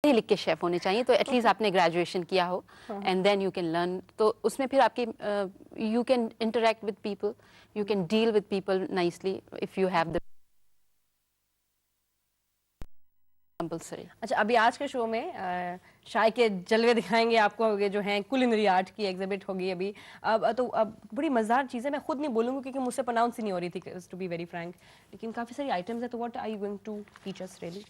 लिख के शेफ होने चाहिए, तो एटलीस्ट आपने ग्रेजुएशन किया हो and then you can learn, तो उसमें फिर आपकी you can interact with people, you can deal with people nicely if you have the compulsory. अच्छा, अभी आज के शो में शाय के जलवे दिखाएंगे आपको, ये जो हैं कुलिनरी आर्ट की एग्जिबिट होगी अभी। अब बड़ी मज़ेदार चीज़ है, मैं खुद नहीं बोलूँगी क्योंकि मुझसे प्रोनाउंस ही नहीं हो रही थी, टू बी वेरी फ्रैंक, लेकिन काफ़ी सारी आइटम्स है। तो what are you going to teach us really?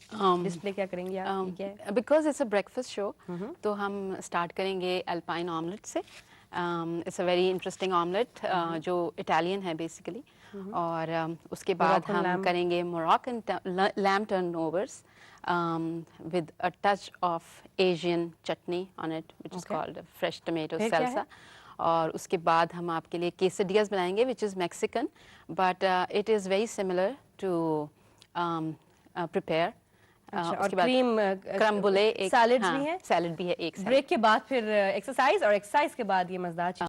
Display क्या करेंगे आप? क्या है? Because it's a breakfast show, तो हम स्टार्ट करेंगे अल्पाइन ऑमलेट से। It's a very interesting omelette जो इटालियन है बेसिकली, और उसके बाद हम करेंगे Moroccan lamb turnovers with a touch of Asian chutney on it, which is called a fresh tomato salsa. और उसके बाद हम आपके लिए quesadillas बनाएंगे, which is Mexican, but it is very similar to prepare. और क्रीम क्रम बुले, एक सैलेड भी है, सैलेड भी है एक। ब्रेक के बाद फिर एक्सरसाइज, और एक्सरसाइज के बाद ये मजेदार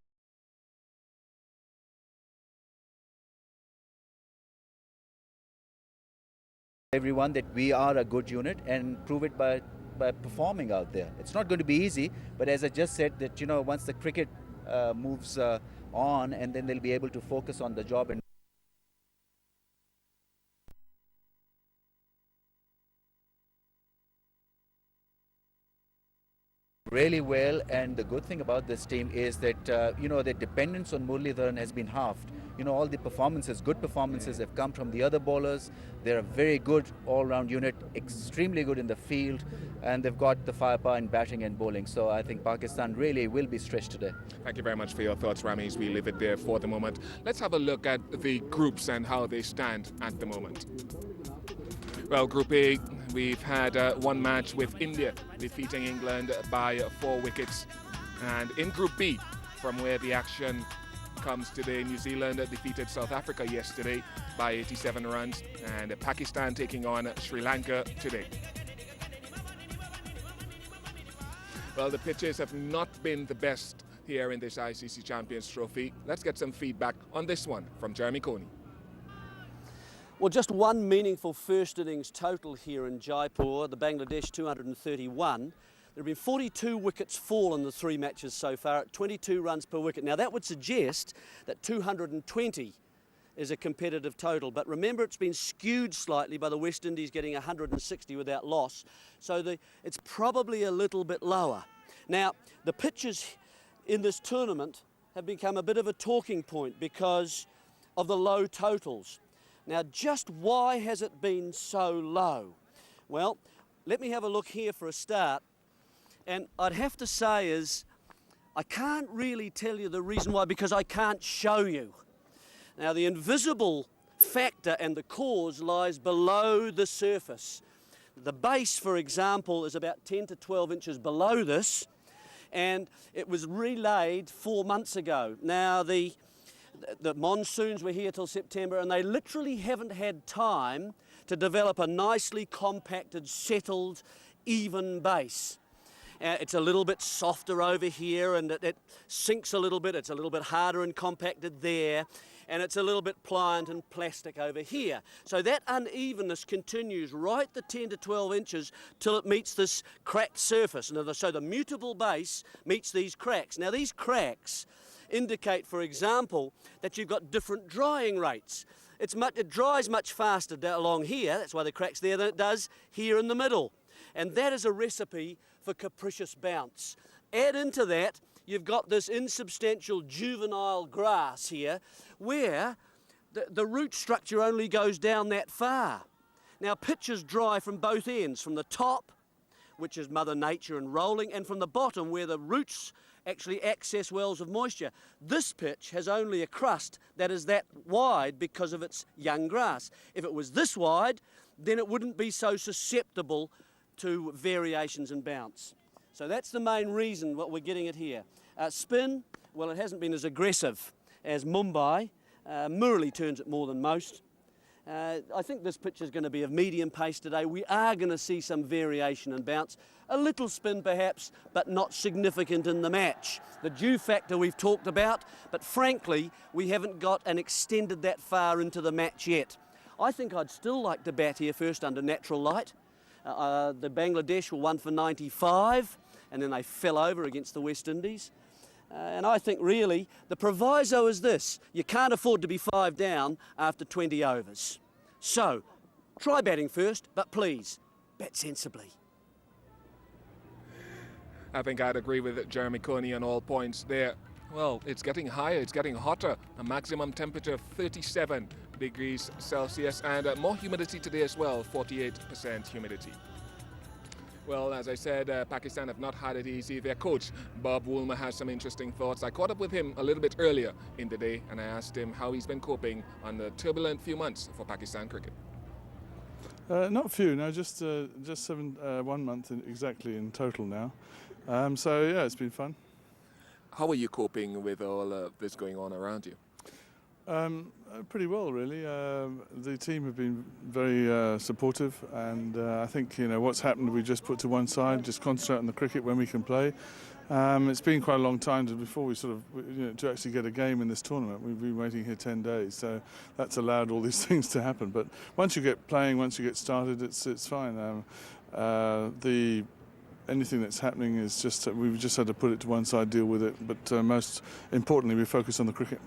everyone that we are a good unit and prove it by performing out there. It's not going to be easy, but as I just said, that once the cricket moves on, and then they'll be able to focus on the job and really well. And the good thing about this team is that the dependence on Muralidharan has been halved. All the performances, good performances, have come from the other bowlers. They're a very good all-round unit, extremely good in the field, and they've got the firepower in batting and bowling. So I think Pakistan really will be stretched today. Thank you very much for your thoughts, Ramesh. We leave it there for the moment. Let's have a look at the groups and how they stand at the moment. Well, Group A, we've had one match with India defeating England by 4 wickets. And in Group B, from where the action comes today, New Zealand defeated South Africa yesterday by 87 runs, and Pakistan taking on Sri Lanka today. Well, the pitches have not been the best here in this ICC Champions Trophy. Let's get some feedback on this one from Jeremy Coney. Well, just one meaningful first innings total here in Jaipur, the Bangladesh 231. There have been 42 wickets fall in the 3 matches so far at 22 runs per wicket. Now that would suggest that 220 is a competitive total, but remember it's been skewed slightly by the West Indies getting 160 without loss, so it's probably a little bit lower. Now the pitches in this tournament have become a bit of a talking point because of the low totals. Now just why has it been so low? Well, let me have a look here for a start. And I'd have to say I can't really tell you the reason why, because I can't show you. Now the invisible factor and the cause lies below the surface. The base, for example, is about 10 to 12 inches below this, and it was relayed 4 months ago. Now the monsoons were here till September, and they literally haven't had time to develop a nicely compacted, settled, even base. It's a little bit softer over here, and it sinks a little bit. It's a little bit harder and compacted there, and it's a little bit pliant and plastic over here. So that unevenness continues right the 10 to 12 inches till it meets this cracked surface. So the mutable base meets these cracks. Now these cracks indicate, for example, that you've got different drying rates. It dries much faster along here, that's why the crack's there, than it does here in the middle. And that is a recipe for capricious bounce. Add into that, you've got this insubstantial juvenile grass here where the root structure only goes down that far. Now pitches dry from both ends, from the top, which is Mother Nature and rolling, and from the bottom where the roots actually access wells of moisture. This pitch has only a crust that is that wide because of its young grass. If it was this wide, then it wouldn't be so susceptible to variations in bounce. So that's the main reason what we're getting at here. Spin, well, it hasn't been as aggressive as Mumbai. Murali turns it more than most. I think this pitch is going to be of medium pace today. We are going to see some variation in bounce. A little spin perhaps, but not significant in the match. The dew factor we've talked about, but frankly, we haven't got and extended that far into the match yet. I think I'd still like to bat here first under natural light. The Bangladesh were 1 for 95, and then they fell over against the West Indies. And I think really the proviso is this: you can't afford to be 5 down after 20 overs. So try batting first, but please bat sensibly. I think I'd agree with Jeremy Coney on all points there. Well, it's getting higher, it's getting hotter. A maximum temperature of 37 degrees Celsius and more humidity today as well, 48% humidity. Well, as I said, Pakistan have not had it easy. Their coach, Bob Woolmer, has some interesting thoughts. I caught up with him a little bit earlier in the day and I asked him how he's been coping on the turbulent few months for Pakistan cricket. Not a few, no, just 1 month exactly in total now. So yeah, it's been fun. How are you coping with all of this going on around you? Pretty well, really. The team have been very supportive, and I think what's happened we just put to one side, just concentrate on the cricket when we can play. It's been quite a long time before we sort of to actually get a game in this tournament. We've been waiting here 10 days, so that's allowed all these things to happen. But once you get playing, once you get started, it's fine. Anything that's happening is just we've just had to put it to one side, deal with it. But most importantly, we focus on the cricket.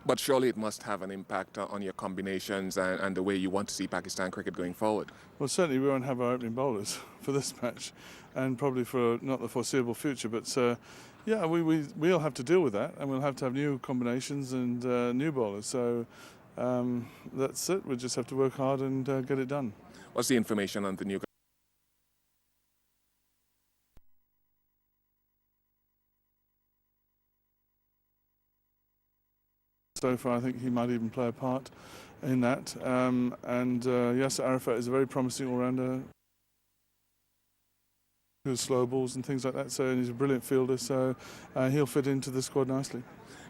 But surely it must have an impact on your combinations and the way you want to see Pakistan cricket going forward. Well, certainly we won't have our opening bowlers for this match, and probably for not the foreseeable future. But yeah, we'll have to deal with that, and we'll have to have new combinations and new bowlers. So that's it. We'll just have to work hard and get it done. What's the information on the new? So far, I think he might even play a part in that. Yasser Arafat is a very promising all-rounder who has slow balls and things like that. So he's a brilliant fielder. So he'll fit into the squad nicely.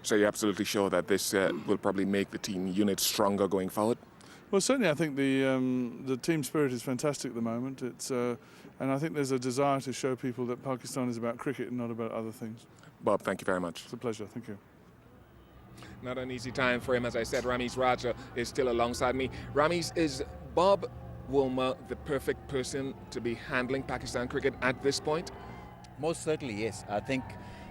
So you're absolutely sure that this will probably make the team unit stronger going forward? Well, certainly, I think the team spirit is fantastic at the moment. And I think there's a desire to show people that Pakistan is about cricket and not about other things. Bob, thank you very much. It's a pleasure. Thank you. Not an easy time for him. As I said, Ramesh Raja is still alongside me. Ramesh, is Bob Woolmer the perfect person to be handling Pakistan cricket at this point? Most certainly, yes. I think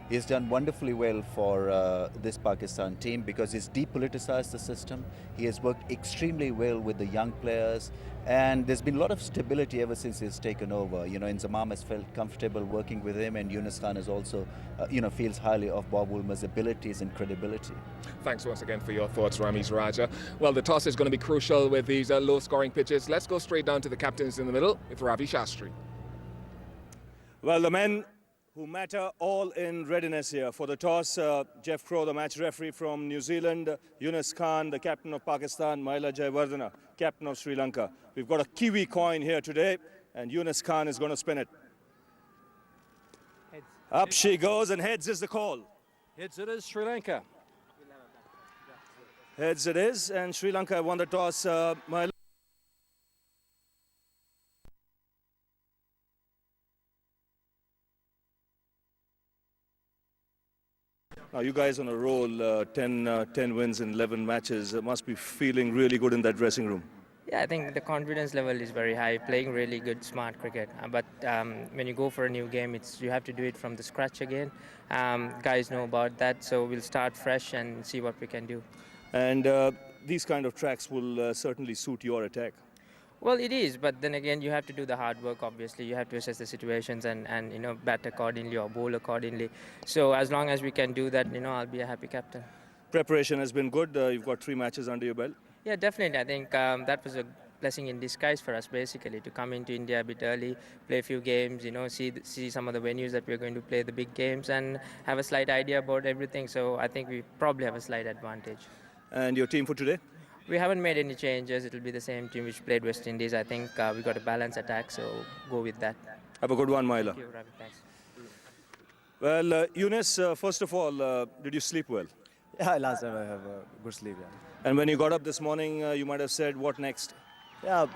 he's done wonderfully well for this Pakistan team because he's depoliticized the system. He has worked extremely well with the young players, and there's been a lot of stability ever since he's taken over. Inzamam has felt comfortable working with him, and Yunus Khan is also, feels highly of Bob Woolmer's abilities and credibility. Thanks once again for your thoughts, Ramesh Raja. Well, the toss is going to be crucial with these low-scoring pitches. Let's go straight down to the captains in the middle with Ravi Shastri. Well, the men who matter all in readiness here for the toss. Jeff Crow, the match referee from New Zealand. Yunus Khan, the captain of Pakistan. Mahela Jayawardene, captain of Sri Lanka. We've got a Kiwi coin here today, and Yunus Khan is going to spin it. Heads. Up she goes, and heads is the call. Heads it is, Sri Lanka. Heads it is, and Sri Lanka won the toss. Mahela. Now, you guys on a roll, 10 wins in 11 matches, must be feeling really good in that dressing room. Yeah, I think the confidence level is very high, playing really good, smart cricket. But when you go for a new game, you have to do it from the scratch again. Guys know about that, so we'll start fresh and see what we can do. And these kind of tracks will certainly suit your attack. Well, it is, but then again, you have to do the hard work, obviously. You have to assess the situations and bat accordingly or bowl accordingly. So as long as we can do that, I'll be a happy captain. Preparation has been good. You've got 3 matches under your belt. Yeah, definitely. I think that was a blessing in disguise for us, basically, to come into India a bit early, play a few games, see some of the venues that we're going to play the big games and have a slight idea about everything. So I think we probably have a slight advantage. And your team for today? We haven't made any changes. It'll be the same team which played West Indies. I think we got a balanced attack, so go with that. Have a good one, Mahela. Thank you, Ravi. Thanks. Well, Yunus, first of all, did you sleep well? Yeah, last time I have a good sleep, yeah. And when you got up this morning, you might have said, what next? Yeah,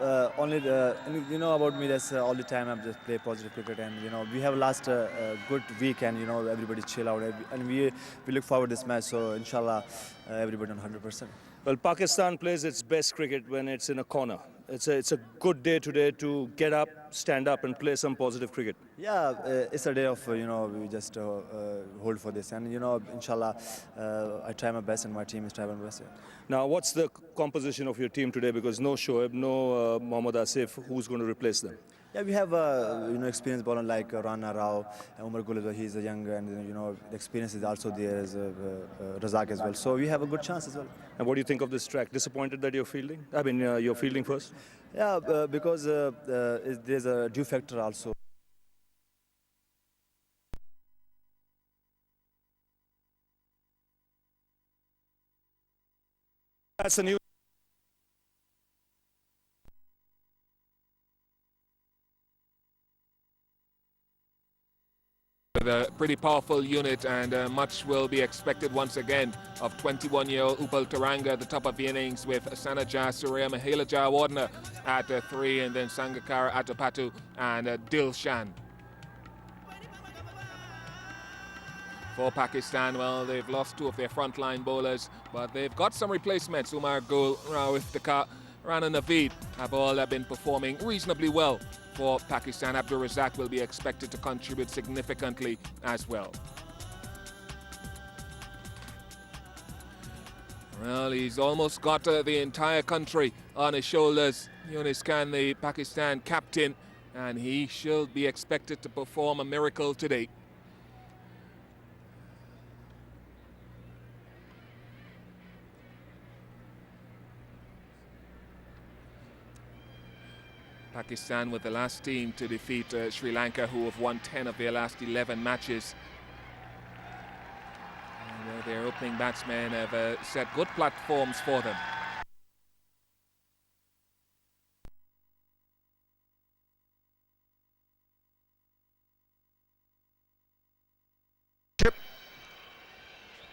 you know about me, that's all the time I just play positive cricket, and we have last good week, and everybody chill out, and we look forward to this match, so inshallah everybody on 100%. Well, Pakistan plays its best cricket when it's in a corner. It's a good day today to get up, stand up and play some positive cricket? Yeah, it's a day of, we just hold for this. And, inshallah, I try my best and my team is trying my best. Yeah. Now, what's the composition of your team today? Because no Shoaib, no Mohammad Asif, who's going to replace them? Yeah, we have, experienced bowler like Rana Rao, Umar Gulidwa, he's a young, and, the experience is also there as Razak as well. So we have a good chance as well. And what do you think of this track? Disappointed that you're fielding? I mean, you're fielding first? Yeah, because there's a dew factor also. That's a new. With a pretty powerful unit, and much will be expected once again of 21-year-old Upal Taranga at the top of the innings, with Sanaja Surya Mahela Jayawardena at 3, and then Sangakkara Atapattu and Dilshan. For Pakistan, well, they've lost 2 of their frontline bowlers, but they've got some replacements. Umar Gul, Rawif Dakar, Rana Naveed have all been performing reasonably well for Pakistan. Abdul Razak will be expected to contribute significantly as well. Well, he's almost got the entire country on his shoulders. Yunus Khan, the Pakistan captain, and he should be expected to perform a miracle today. Pakistan with the last team to defeat Sri Lanka, who have won 10 of their last 11 matches. And, their opening batsmen have set good platforms for them.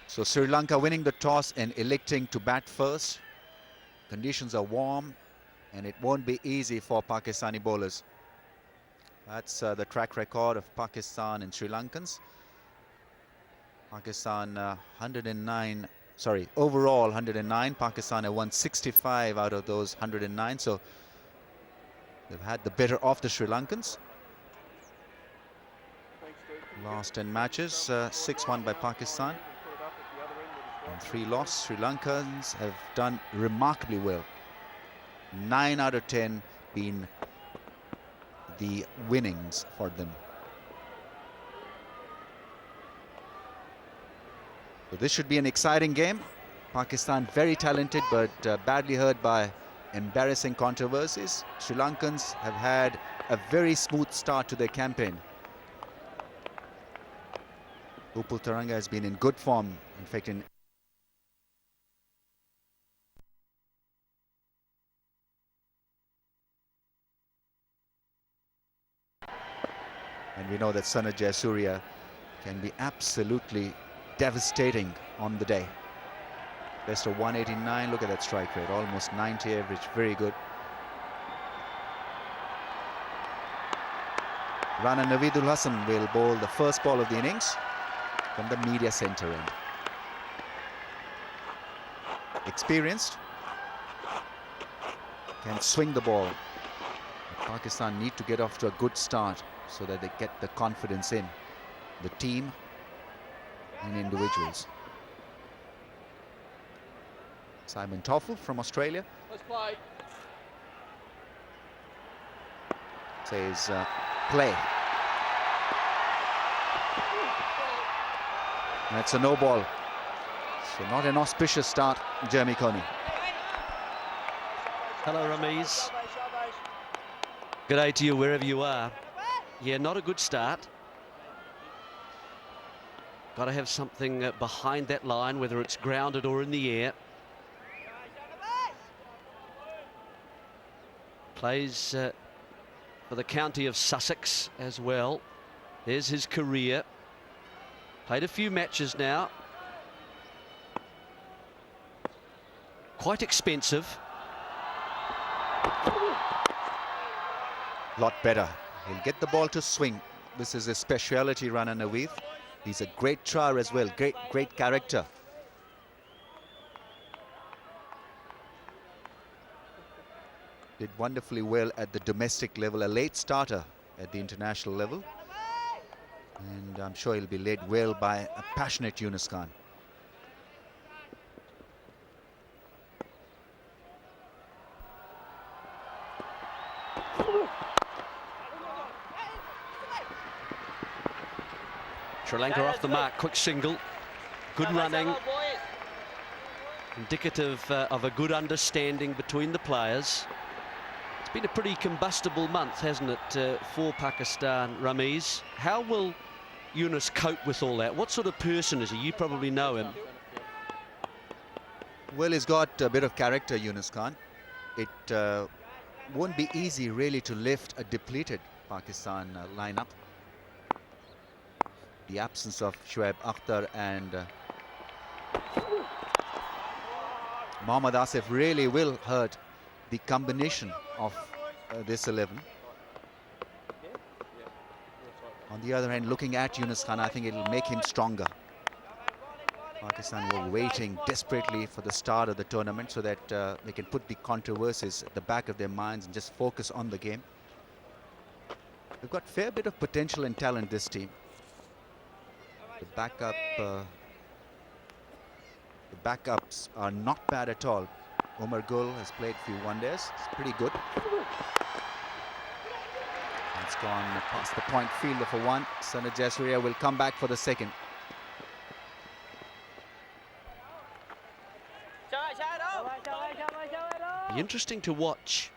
So Sri Lanka winning the toss and electing to bat first. Conditions are warm, and it won't be easy for Pakistani bowlers. That's the track record of Pakistan and Sri Lankans. Pakistan 109, sorry, overall 109. Pakistan have won 65 out of those 109, so they've had the better of the Sri Lankans. Last 10 matches, 6 won by Pakistan and 3 lost. Sri Lankans have done remarkably well. 9 out of 10 been the winnings for them. So this should be an exciting game. Pakistan very talented, but badly hurt by embarrassing controversies. Sri Lankans have had a very smooth start to their campaign. Upal Taranga has been in good form, in fact in and we know that Sana Jayasuriya can be absolutely devastating on the day. Best of 189, look at that strike rate, almost 90 average, very good. Rana Naveedul Hassan will bowl the first ball of the innings from the media centre end. Experienced, can swing the ball. Pakistan need to get off to a good start so that they get the confidence in the team and individuals. Simon Toffel from Australia says play. And it's a no ball. So not an auspicious start, Jeremy Coney. Hello, Ramiz. Good day to you wherever you are. Yeah, not a good start. Got to have something behind that line, whether it's grounded or in the air. Plays for the county of Sussex as well. There's his career. Played a few matches now. Quite expensive. Lot better. He'll get the ball to swing. This is a speciality, Rana Naveed. He's a great trier as well. Great character. Did wonderfully well at the domestic level, a late starter at the international level. And I'm sure he'll be led well by a passionate Yunus Khan. Sri Lanka off the mark, quick single, good running, indicative of a good understanding between the players. It's been a pretty combustible month, hasn't it, for Pakistan, Ramiz? How will Yunus cope with all that? What sort of person is he? You probably know him. Well, he's got a bit of character, Yunus Khan. It won't be easy really to lift a depleted Pakistan lineup. The absence of Shoaib Akhtar and Mohammad Asif really will hurt the combination of this 11. On the other hand, looking at Yunus Khan, I think it'll make him stronger. Pakistan were waiting desperately for the start of the tournament so that they can put the controversies at the back of their minds and just focus on the game. They've got a fair bit of potential and talent, this team. The backups are not bad at all. Umar Gul has played a few one-days. It's pretty good. It's gone past the point fielder for one. Sanat Jayasuriya will come back for the second. Be interesting to watch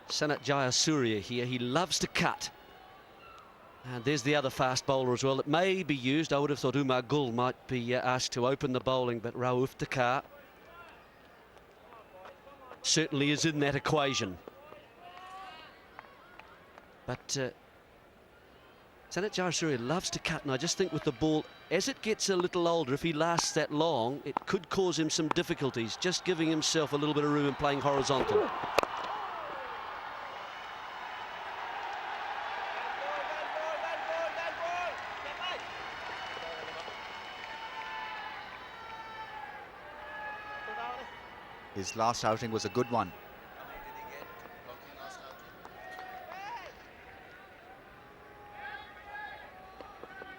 Sanat Jayasuriya here. He loves to cut. And there's the other fast bowler as well that may be used. I would have thought Umar Gul might be asked to open the bowling, but Rauf Takar certainly is in that equation. But Sanat Jayasuriya loves to cut, and I just think with the ball, as it gets a little older, if he lasts that long, it could cause him some difficulties, just giving himself a little bit of room and playing horizontal. His last outing was a good one.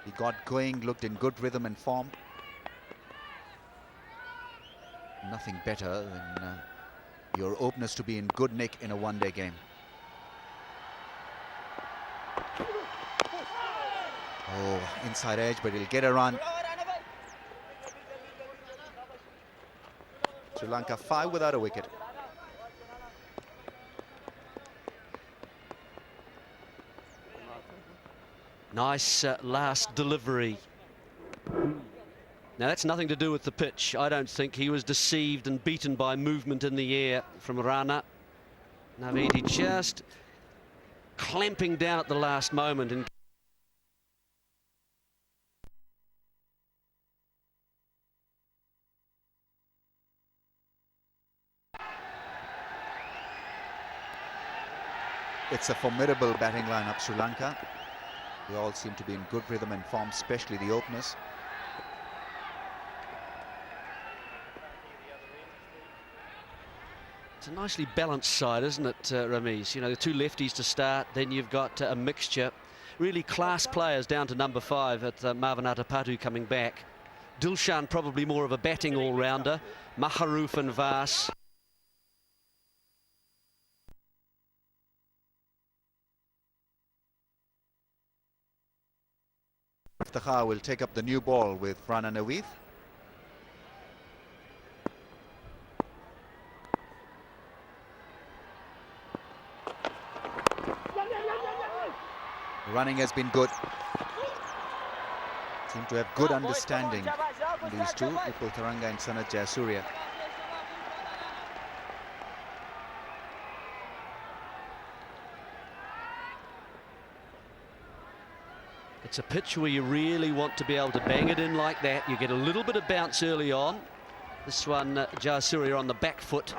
He got going, looked in good rhythm and form. Nothing better than your openers to be in good nick in a one-day game. Oh, inside edge, but he'll get a run. Sri Lanka 5 without a wicket. Nice last delivery. Now that's nothing to do with the pitch. I don't think he was deceived and beaten by movement in the air from Rana. Navedi just clamping down at the last moment and it's a formidable batting lineup, Sri Lanka. They all seem to be in good rhythm and form, especially the openers. It's a nicely balanced side, isn't it, Ramiz? You know, the two lefties to start, then you've got a mixture. Really class players down to number 5 at Marvin Atapatu coming back. Dilshan probably more of a batting all-rounder. Maharoof and Vas. Iftikhar will take up the new ball with Rana Naveed. Running has been good. Seem to have good understanding, these two, Vipul Taranga and Sanat Jayasuriya. It's a pitch where you really want to be able to bang it in like that. You get a little bit of bounce early on. This one, Jayasuriya on the back foot.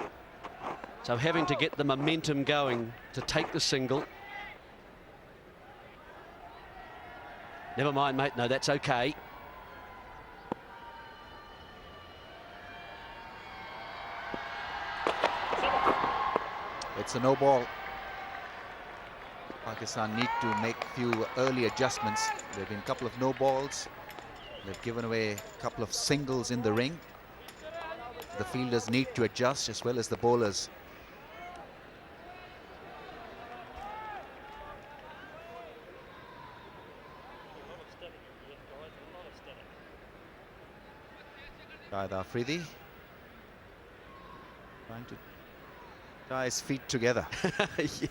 So having to get the momentum going to take the single. Never mind, mate. No, that's okay. It's a no ball. Pakistan need to make few early adjustments. There have been a couple of no balls. They've given away a couple of singles in the ring. The fielders need to adjust as well as the bowlers. Shahid Afridi trying to tie his feet together. Yeah.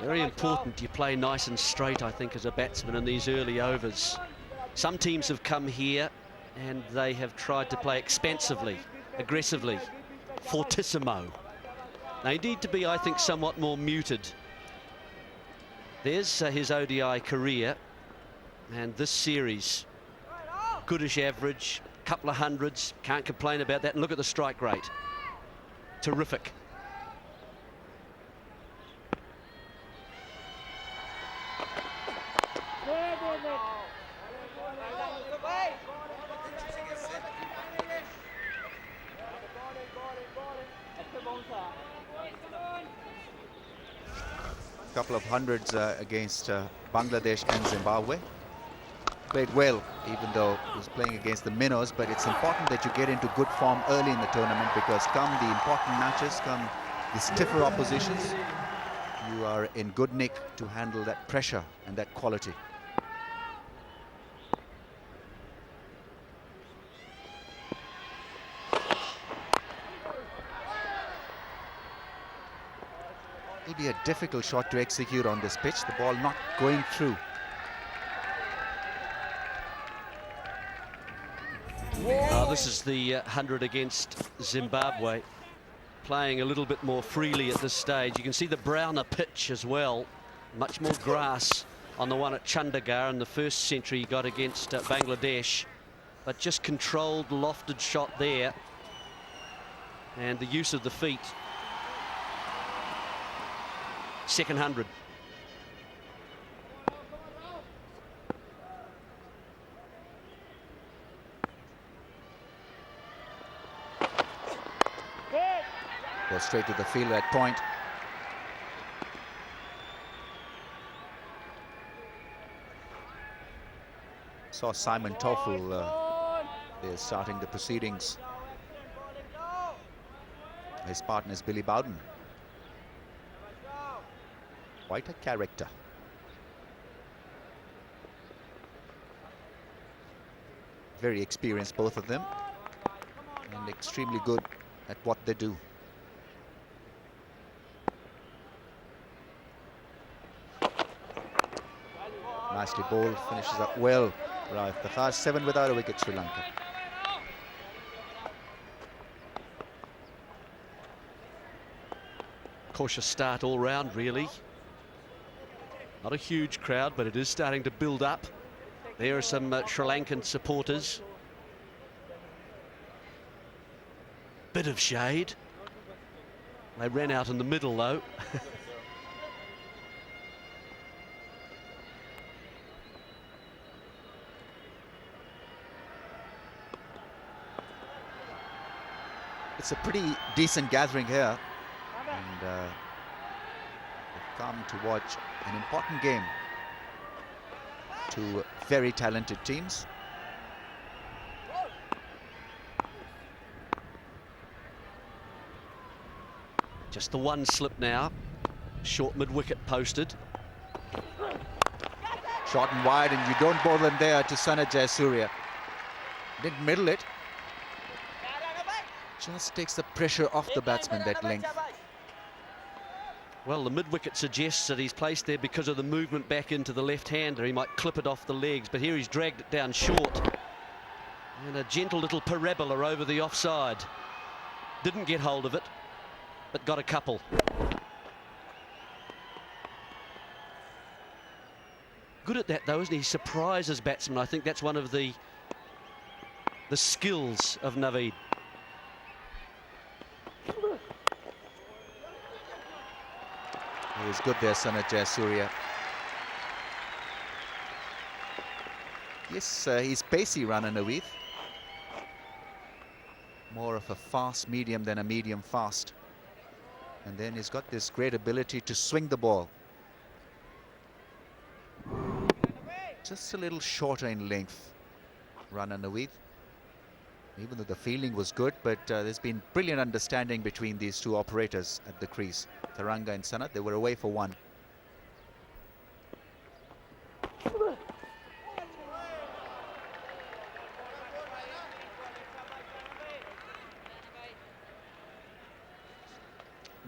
Very important you play nice and straight, I think, as a batsman in these early overs. Some teams have come here and they have tried to play expansively, aggressively, fortissimo. They need to be, I think, somewhat more muted. There's his ODI career, and this series, goodish average, couple of hundreds, can't complain about that. And look at the strike rate, terrific. Couple of hundreds against Bangladesh and Zimbabwe. Played well, even though he was playing against the minnows, but it's important that you get into good form early in the tournament, because come the important matches, come the stiffer oppositions, you are in good nick to handle that pressure and that quality. It'll be a difficult shot to execute on this pitch, the ball not going through. This is the 100 against Zimbabwe, playing a little bit more freely at this stage. You can see the browner pitch as well, much more grass on the one at Chandigarh in the first century he got against Bangladesh, but just controlled, lofted shot there, and the use of the feet. Second 100. Go straight to the fielder at point. Saw Simon Toffel is starting the proceedings. His partner is Billy Bowden. Quite a character. Very experienced, both of them, and extremely good at what they do. Nicely bowled, finishes up well. Right, the first 7 without a wicket, Sri Lanka. Cautious start all round, really. Not a huge crowd, but it is starting to build up. There are some Sri Lankan supporters. Bit of shade. They ran out in the middle, though. It's a pretty decent gathering here, and they've come to watch an important game. Two very talented teams. Just the one slip now. Short mid-wicket posted. Short and wide, and you don't bowl them there to Sanat Jayasuriya. Didn't middle it. Just takes the pressure off the batsman, that length. Well, the mid-wicket suggests that he's placed there because of the movement back into the left-hander. He might clip it off the legs, but here he's dragged it down short. And a gentle little parabola over the offside. Didn't get hold of it, but got a couple. Good at that, though, isn't he? He surprises batsmen. I think that's one of the skills of Naveed. He was good there, Sanat Jayasuriya. Yes, he's pacey, Rana Naveed. More of a fast medium than a medium fast. And then he's got this great ability to swing the ball. Just a little shorter in length, Rana Naveed. Even though the fielding was good, but there's been brilliant understanding between these two operators at the crease. Taranga and Sanat, they were away for one.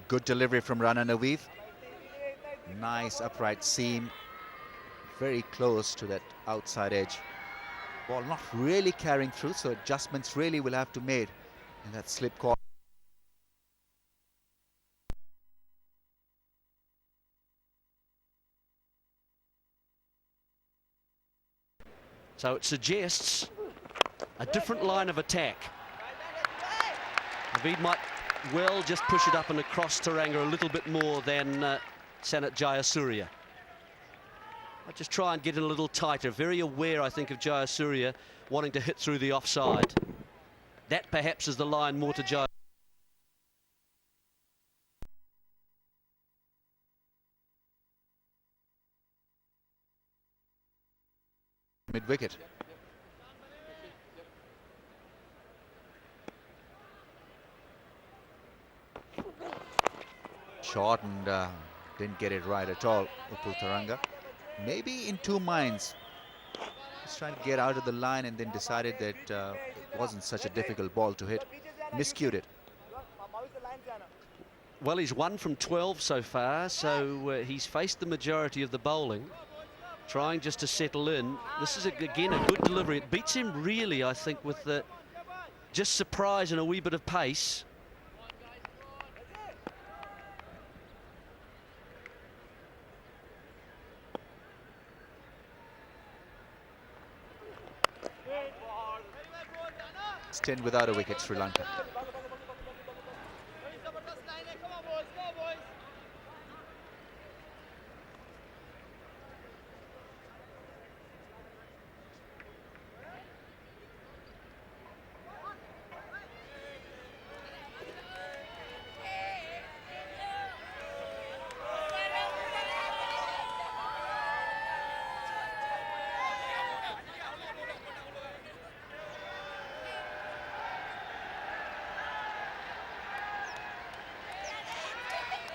Good delivery from Rana Naveed. Nice upright seam. Very close to that outside edge. Ball not really carrying through, so adjustments really will have to be made in that slip call. So it suggests a different line of attack. Naveed might well just push it up and across Taranga a little bit more than Sanat Jayasuriya. I'll just try and get it a little tighter. Very aware, I think, of Jayasuriya wanting to hit through the offside. That perhaps is the line more to Jayasuriya. Mid-wicket. Short and didn't get it right at all, Upul Taranga. Maybe in two minds. He's trying to get out of the line and then decided that it wasn't such a difficult ball to hit. Miscued it. Well, he's 1 from 12 so far, so he's faced the majority of the bowling, trying just to settle in. This is, again, a good delivery. It beats him really, I think, with just surprise and a wee bit of pace. It's 10 without a wicket, Sri Lanka.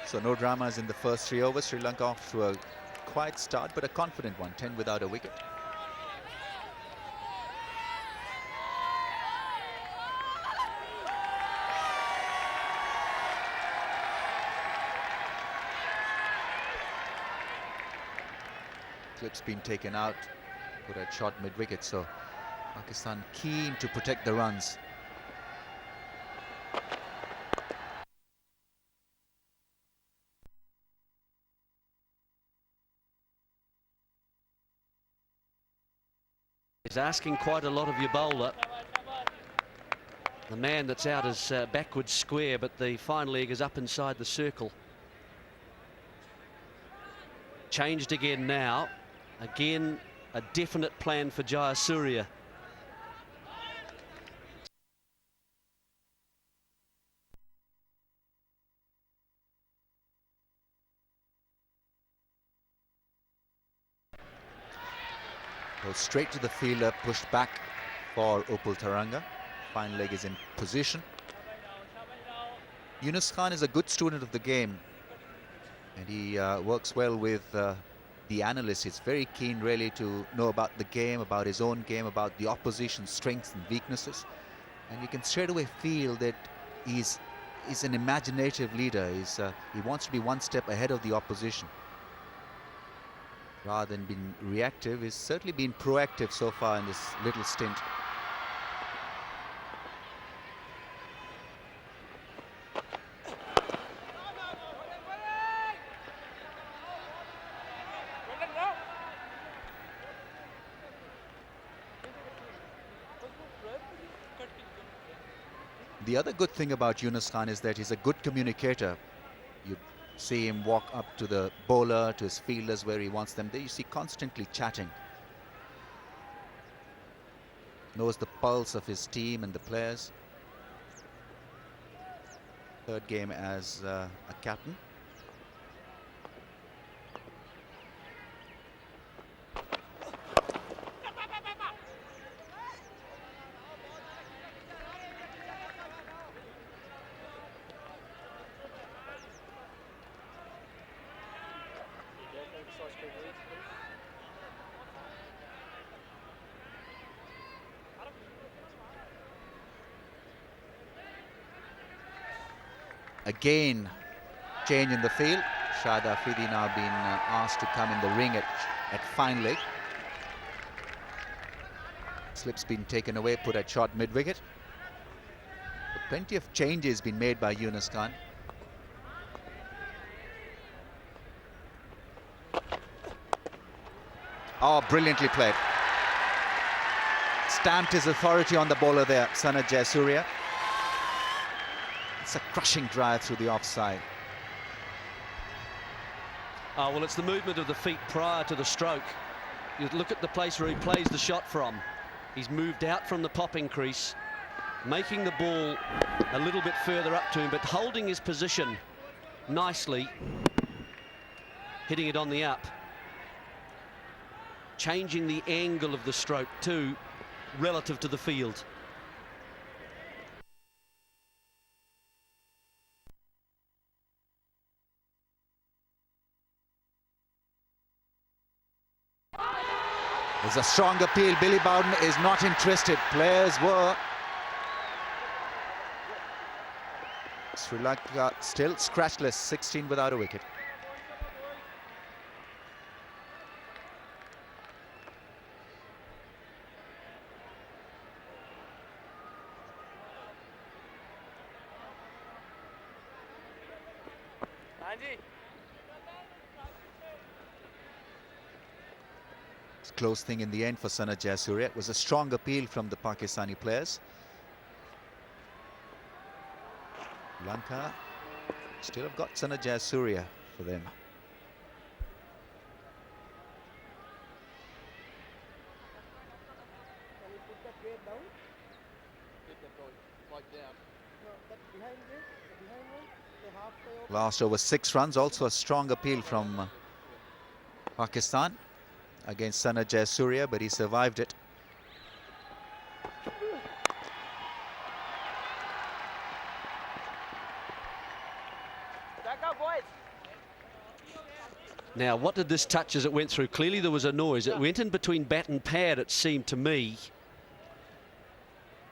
So no dramas in the first 3 overs. Sri Lanka off to a quiet start, but a confident one. 10 without a wicket. Clip's been taken out. Put a shot mid-wicket, so Pakistan keen to protect the runs. He's asking quite a lot of your bowler. The man that's out is backwards square, but the fine leg is up inside the circle. Changed again now. Again, a definite plan for Jayasuriya. Goes straight to the fielder, pushed back for Upul Taranga. Fine leg is in position. Yunus Khan is a good student of the game, and he works well with the analysts. He's very keen really to know about the game, about his own game, about the opposition's strengths and weaknesses. And you can straight away feel that he's an imaginative leader. He wants to be one step ahead of the opposition. Rather than being reactive, he's certainly been proactive so far in this little stint. The other good thing about Yunus Khan is that he's a good communicator. You See him walk up to the bowler, to his fielders where he wants them. There you see constantly chatting. Knows the pulse of his team and the players. Third game as a captain. Again, change in the field. Shahid Afridi now been asked to come in the ring at fine leg. Slip's been taken away, put at short mid-wicket. Plenty of changes been made by Yunus Khan. Oh, brilliantly played. Stamped his authority on the bowler there, Sanat Jayasuriya. It's a crushing drive through the offside. Oh, well, it's the movement of the feet prior to the stroke. You look at the place where he plays the shot from. He's moved out from the popping crease, making the ball a little bit further up to him, but holding his position nicely, hitting it on the up. Changing the angle of the stroke too, relative to the field. There's a strong appeal. Billy Bowden is not interested. Players were. Sri Lanka still scratchless, 16 without a wicket. Close thing in the end for Sanat Jayasuriya. It was a strong appeal from the Pakistani players. Lanka still have got Sanat Jayasuriya for them. Last over 6 runs, also a strong appeal from Pakistan against Sanat Jayasuriya, but he survived it. Now, what did this touch as it went through? Clearly there was a noise. It went in between bat and pad, it seemed to me.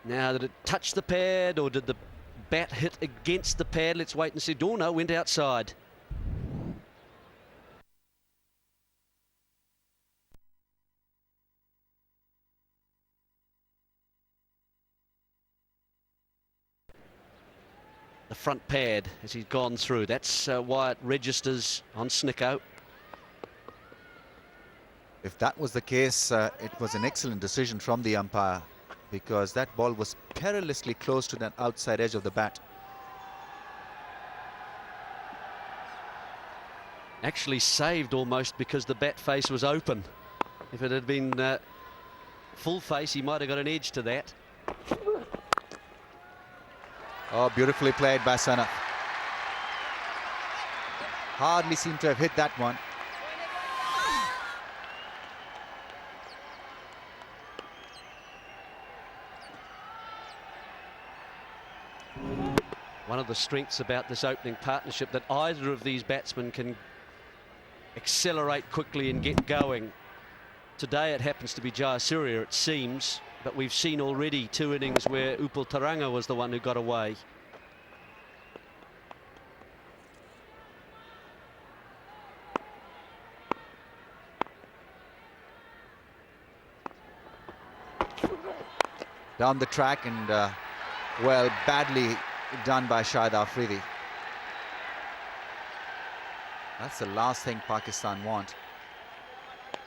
Now, did it touch the pad or did the bat hit against the pad? Let's wait and see. Oh no, went outside. The front pad as he's gone through. That's why it registers on Snicko. If that was the case, it was an excellent decision from the umpire, because that ball was perilously close to the outside edge of the bat. Actually saved almost because the bat face was open. If it had been full face, he might have got an edge to that. Oh, beautifully played by Sanat. Hardly seemed to have hit that one. One of the strengths about this opening partnership, that either of these batsmen can accelerate quickly and get going. Today it happens to be Jayasuriya, it seems, but we've seen already 2 innings where Upul Taranga was the one who got away. Down the track and, well, badly done by Shahid Afridi. That's the last thing Pakistan want.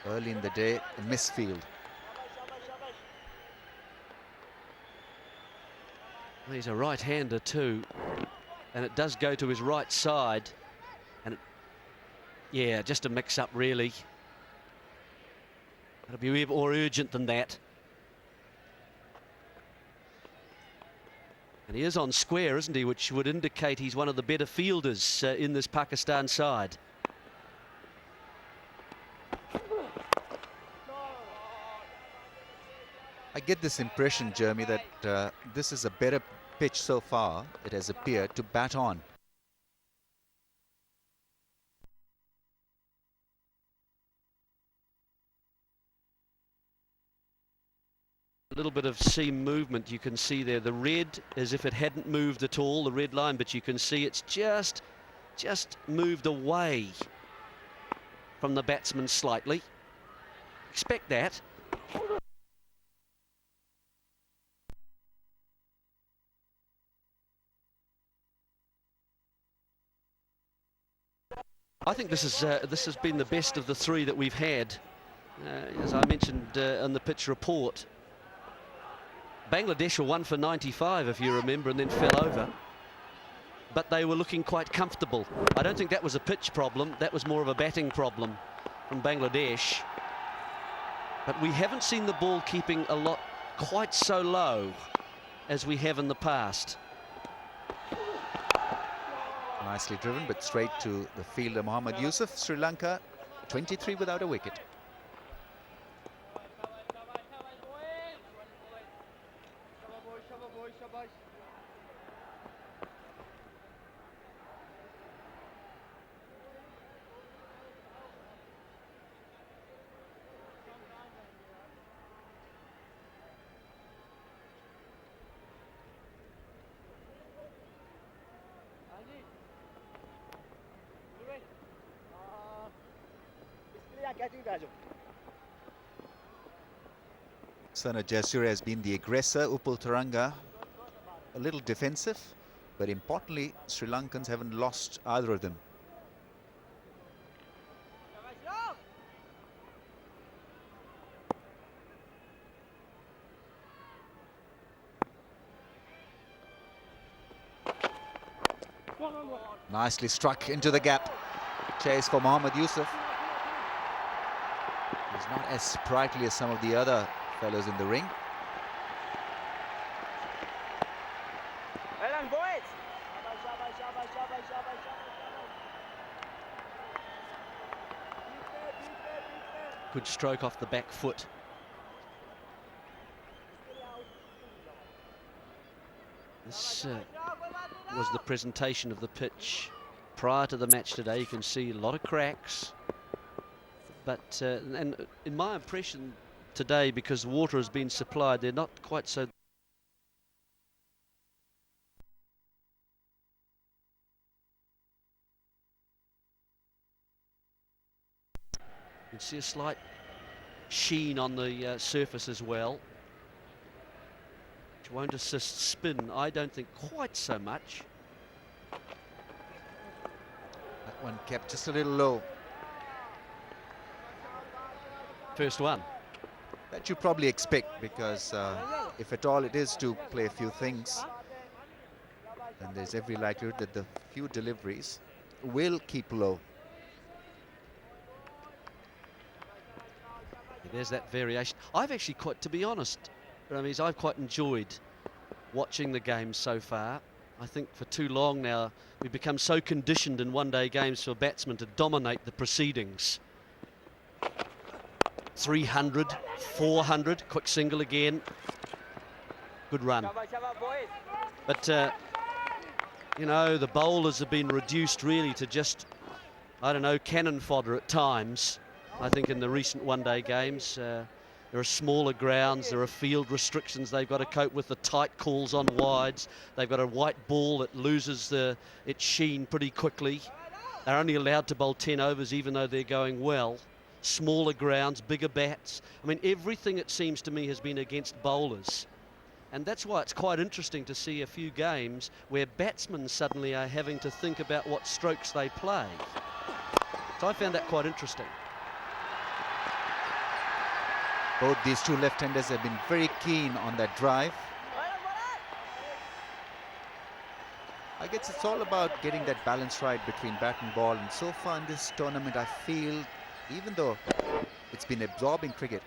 Early in the day, a misfield. He's a right-hander too, and it does go to his right side, and it Yeah, just a mix-up, really. It'll be more urgent than that. And he is on square, isn't he? Which would indicate he's one of the better fielders in this Pakistan side. I get this impression, Jeremy, that this is a better pitch so far, it has appeared, to bat on. A little bit of seam movement you can see there. The red, as if it hadn't moved at all, the red line, but you can see it's just moved away from the batsman slightly. Expect that. I think this has been the best of the three that we've had, as I mentioned on the pitch report. Bangladesh were 1 for 95, if you remember, and then fell over. But they were looking quite comfortable. I don't think that was a pitch problem. That was more of a batting problem from Bangladesh. But we haven't seen the ball keeping a lot quite so low as we have in the past. Nicely driven, but straight to the fielder Mohammad Yusuf. Sri Lanka 23 without a wicket. Sana Jayasuriya has been the aggressor. Upul Taranga a little defensive, but importantly Sri Lankans haven't lost either of them. Nicely struck into the gap. Chase for Mohammad Yusuf. He's not as sprightly as some of the other fellows in the ring. Good stroke off the back foot. This was the presentation of the pitch prior to the match today. You can see a lot of cracks. But, and in my impression today, because water has been supplied, they're not quite so... You can see a slight sheen on the surface as well, which won't assist spin, I don't think, quite so much. That one kept just a little low. First one. That you probably expect, because if at all it is to play a few things, then there's every likelihood that the few deliveries will keep low. There's that variation. I've actually quite, to be honest, Ramesh, I've quite enjoyed watching the game so far. I think for too long now we've become so conditioned in one-day games for batsmen to dominate the proceedings. 300, 400, quick single again. Good run. But, you know, the bowlers have been reduced really to just, I don't know, cannon fodder at times. I think in the recent one-day games, there are smaller grounds, there are field restrictions they've got to cope with, the tight calls on wides. They've got a white ball that loses its sheen pretty quickly. They're only allowed to bowl 10 overs even though they're going well. Smaller grounds, bigger bats. I mean, everything, it seems to me, has been against bowlers. And that's why it's quite interesting to see a few games where batsmen suddenly are having to think about what strokes they play. So I found that quite interesting. Both these two left-handers have been very keen on that drive. I guess it's all about getting that balance right between bat and ball. And so far in this tournament, I feel, even though it's been absorbing cricket,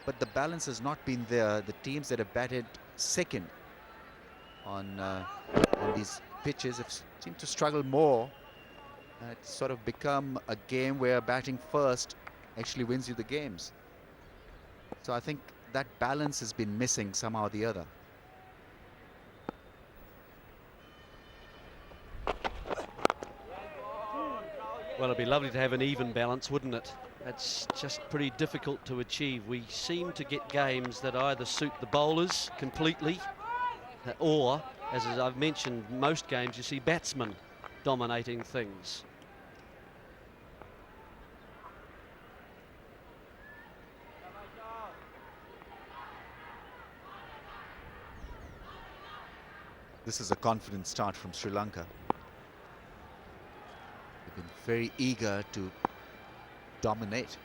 but the balance has not been there. The teams that have batted second on these pitches have seemed to struggle more. It's sort of become a game where batting first actually wins you the games. So I think that balance has been missing somehow or the other. Well, it'd be lovely to have an even balance, wouldn't it? That's just pretty difficult to achieve. We seem to get games that either suit the bowlers completely, or, as I've mentioned, most games you see batsmen dominating things. This is a confident start from Sri Lanka. They've been very eager to dominate.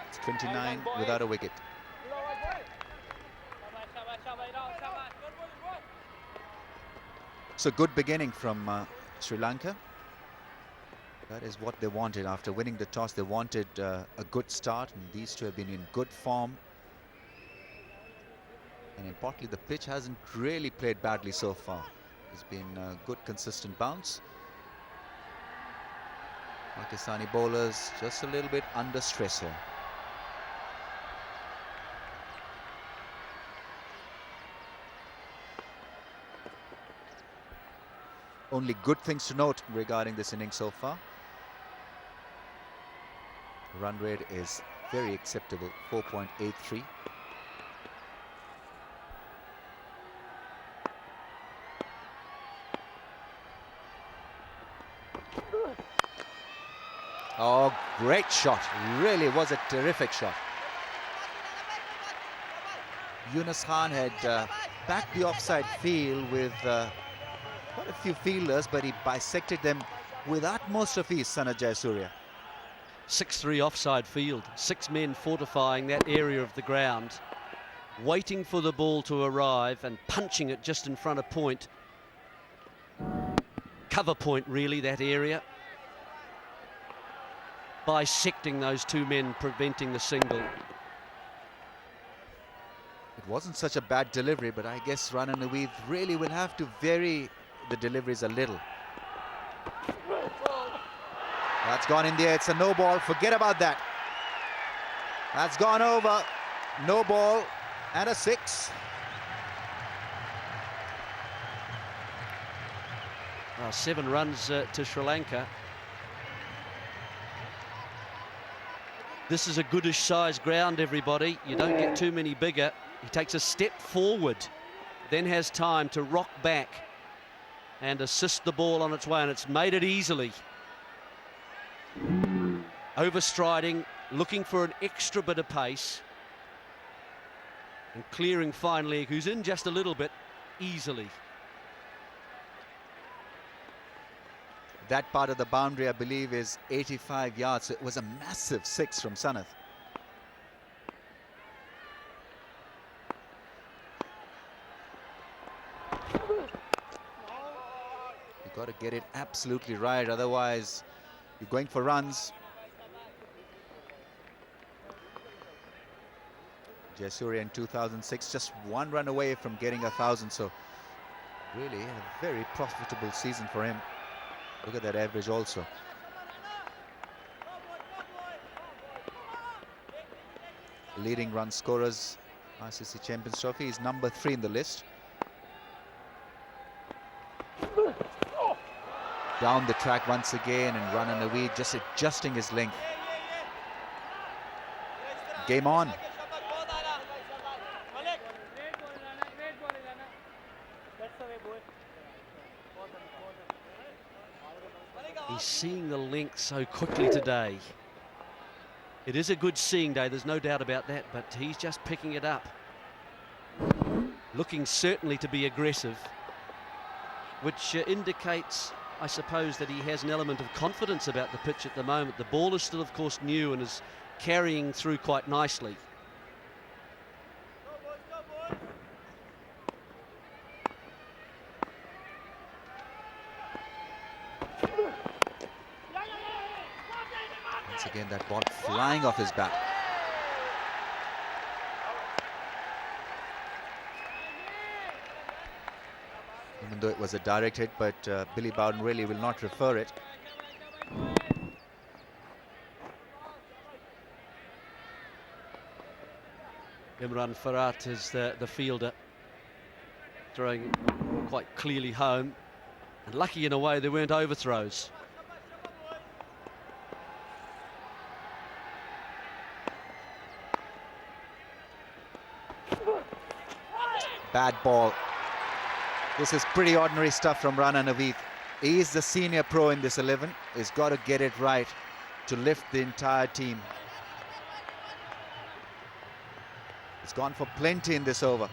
It's 29 without a wicket. So good beginning from Sri Lanka. That is what they wanted. After winning the toss, they wanted a good start, and these two have been in good form. And importantly, the pitch hasn't really played badly so far. It's been a good, consistent bounce. Pakistani bowlers just a little bit under stress here. Only good things to note regarding this innings so far. Run rate is very acceptable, 4.83. Oh, great shot. Really was a terrific shot. Yunus Khan had backed the offside field with quite a few fielders, but he bisected them with utmost of ease, Sanat Jayasuriya. 6-3 offside field, 6 men fortifying that area of the ground, waiting for the ball to arrive and punching it just in front of point. Cover point, really, that area. Bisecting those 2 men, preventing the single. It wasn't such a bad delivery, but I guess Rananaweed really will have to vary the deliveries a little. That's gone in there. It's a no ball. Forget about that. That's gone over. No ball and a 6. 7 runs to Sri Lanka. This is a goodish size ground, everybody. You don't get too many bigger. He takes a step forward, then has time to rock back and assist the ball on its way, and it's made it easily. Overstriding, looking for an extra bit of pace, and clearing finally, who's in just a little bit, easily. That part of the boundary, I believe, is 85 yards. So it was a massive 6 from Sanath. You've got to get it absolutely right, otherwise you're going for runs. Jayasuriya in 2006, just 1 run away from getting 1,000. So really a very profitable season for him. Look at that average also. Leading run scorers, ICC Champions Trophy, is number 3 in the list. Down the track once again, and Rananaweed just adjusting his length. Game on. He's seeing the length so quickly today. It is a good seeing day, there's no doubt about that, but he's just picking it up. Looking certainly to be aggressive, which indicates, I suppose, that he has an element of confidence about the pitch at the moment. The ball is still, of course, new and is carrying through quite nicely. Again, that ball flying off his bat. Even though it was a direct hit, but Billy Bowden really will not refer it. Imran Farhat is the fielder, throwing quite clearly home, and lucky in a way there weren't overthrows. Bad ball. This is pretty ordinary stuff from Rana Naveed. He is the senior pro in this 11. He's got to get it right to lift the entire team. It's gone for plenty in this over.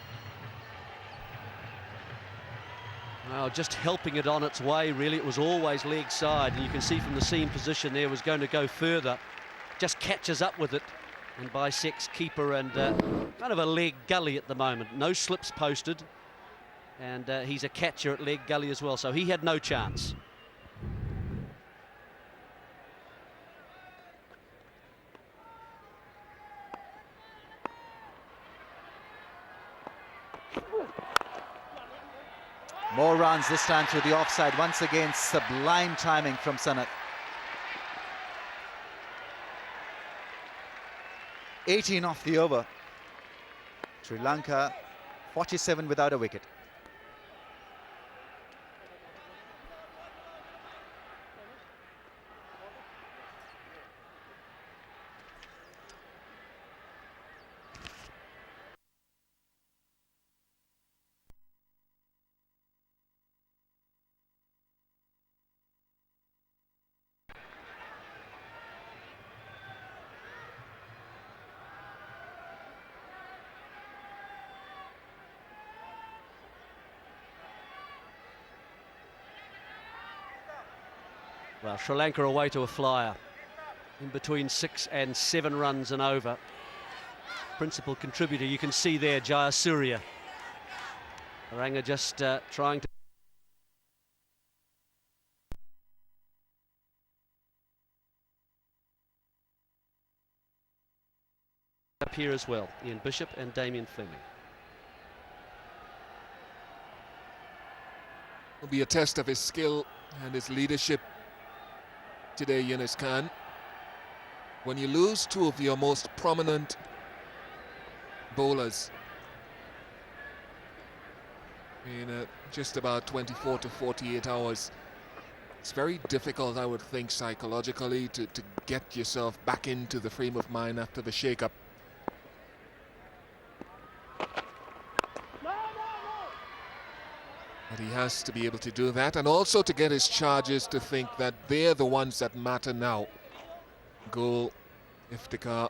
Well, just helping it on its way, really. It was always leg side, and you can see from the seam position there was going to go further. Just catches up with it and bisects keeper, and kind of a leg gully at the moment. No slips posted, and he's a catcher at leg gully as well, so he had no chance. More runs this time through the offside. Once again, sublime timing from Sanath. 18 off the over. Sri Lanka 47 without a wicket. Well, Sri Lanka away to a flyer in between 6 and 7 runs and over. Principal contributor, you can see there, Jayasuriya. Haranga just trying to up here as well, Ian Bishop and Damien Fleming. Will be a test of his skill and his leadership today, Yunus Khan. When you lose two of your most prominent bowlers in just about 24 to 48 hours, it's very difficult, I would think, psychologically to get yourself back into the frame of mind after the shake-up. But he has to be able to do that, and also to get his charges to think that they're the ones that matter now. Goal, Iftikhar,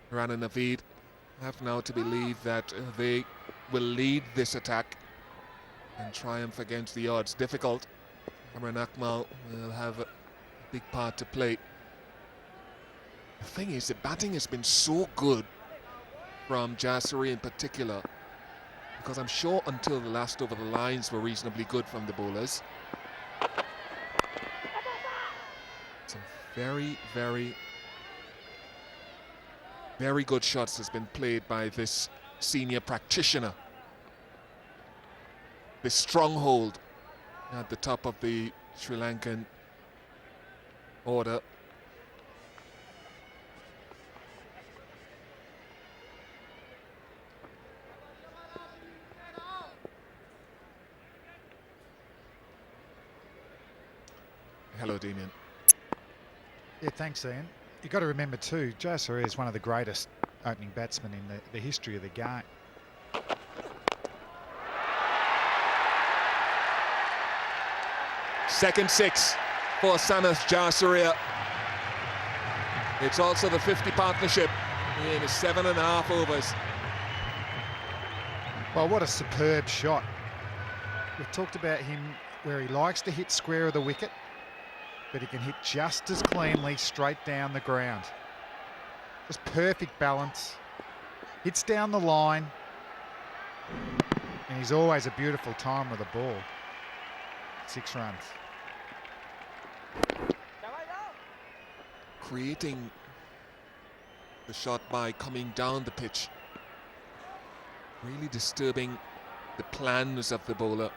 Rana Naveed have now to believe that they will lead this attack and triumph against the odds. Difficult. Imran Akmal will have a big part to play. The thing is, the batting has been so good from Jayasuriya in particular, because I'm sure until the last over the lines were reasonably good from the bowlers. Some very, very, very good shots has been played by this senior practitioner. This stronghold at the top of the Sri Lankan order. Hello, Damien. Yeah, thanks, Ian. You've got to remember too, Jayasuriya is one of the greatest opening batsmen in the history of the game. Second 6 for Sanath Jayasuriya. It's also the 50 partnership in 7.5 overs. Well, what a superb shot. We've talked about him where he likes to hit square of the wicket, but he can hit just as cleanly straight down the ground. Just perfect balance. Hits down the line. And he's always a beautiful time with the ball. 6 runs. creating the shot by coming down the pitch. Really disturbing the plans of the bowler.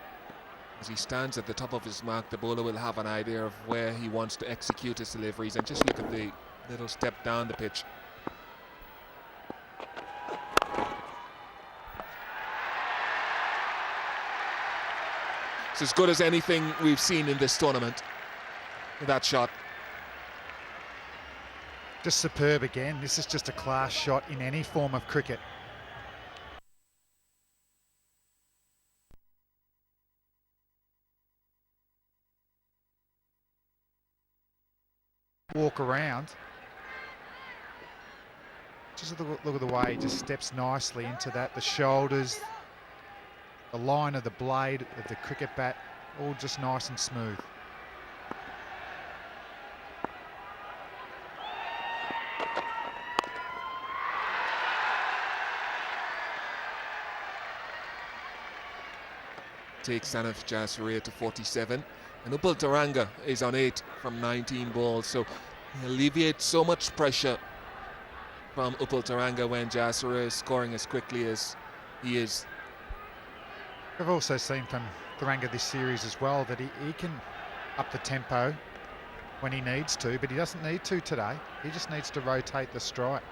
As he stands at the top of his mark, the bowler will have an idea of where he wants to execute his deliveries, and just look at the little step down the pitch. It's as good as anything we've seen in this tournament, that shot. Just superb again. This is just a class shot in any form of cricket. Walk around. Just look at the way he just steps nicely into that. The shoulders, the line of the blade of the cricket bat, all just nice and smooth. Takes Sanaf Jayasuriya to 47, and Upal Taranga is on 8 from 19 balls, so he alleviates so much pressure from Upal Taranga when Jayasuriya is scoring as quickly as he is. We've also seen from Taranga this series as well that he can up the tempo when he needs to, but he doesn't need to today. He just needs to rotate the strike.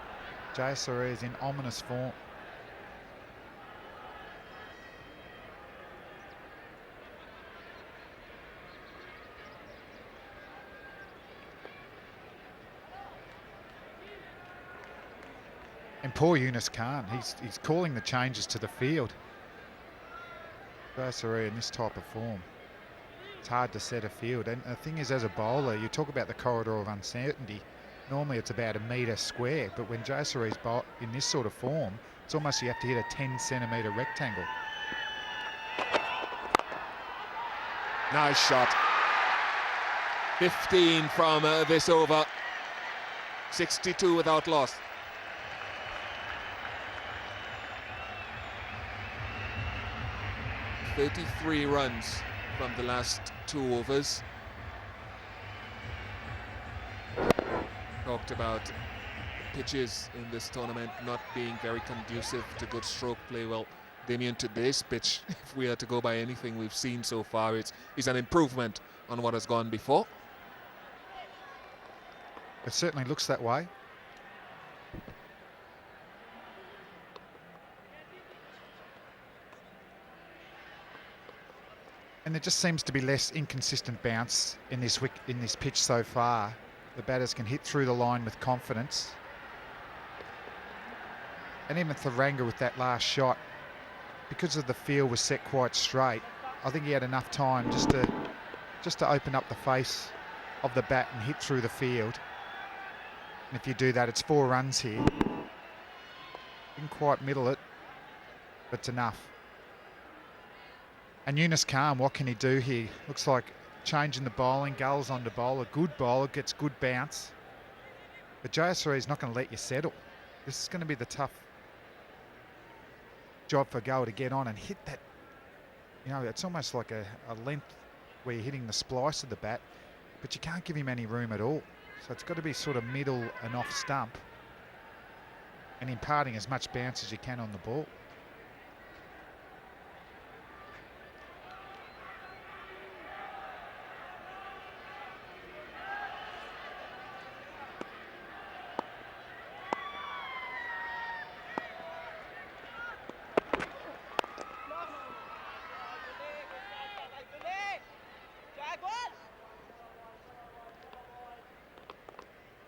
Jayasuriya is in ominous form. And poor Yunus Khan, he's calling the changes to the field. Jayasuriya in this type of form, it's hard to set a field. And the thing is, as a bowler, you talk about the corridor of uncertainty. Normally it's about a metre square, but when Jayasuriya's in this sort of form, it's almost you have to hit a 10-centimetre rectangle. Nice shot. 15 from this over. 62 without loss. 33 runs from the last 2 overs. Talked about pitches in this tournament not being very conducive to good stroke play. Well, Damien, today's pitch, if we are to go by anything we've seen so far, it's an improvement on what has gone before. It certainly looks that way. And there just seems to be less inconsistent bounce in this pitch so far. The batters can hit through the line with confidence. And even Taranga with that last shot, because of the field was set quite straight, I think he had enough time just to open up the face of the bat and hit through the field. And if you do that, it's 4 runs here. Didn't quite middle it, but it's enough. And Yunus Khan, what can he do here? Looks like changing the bowling, Gulls on to bowler, good bowler, gets good bounce. But Jayasuriya is not going to let you settle. This is going to be the tough job for Gull to get on and hit that. You know, it's almost like a length where you're hitting the splice of the bat, but you can't give him any room at all. So it's got to be sort of middle and off stump and imparting as much bounce as you can on the ball.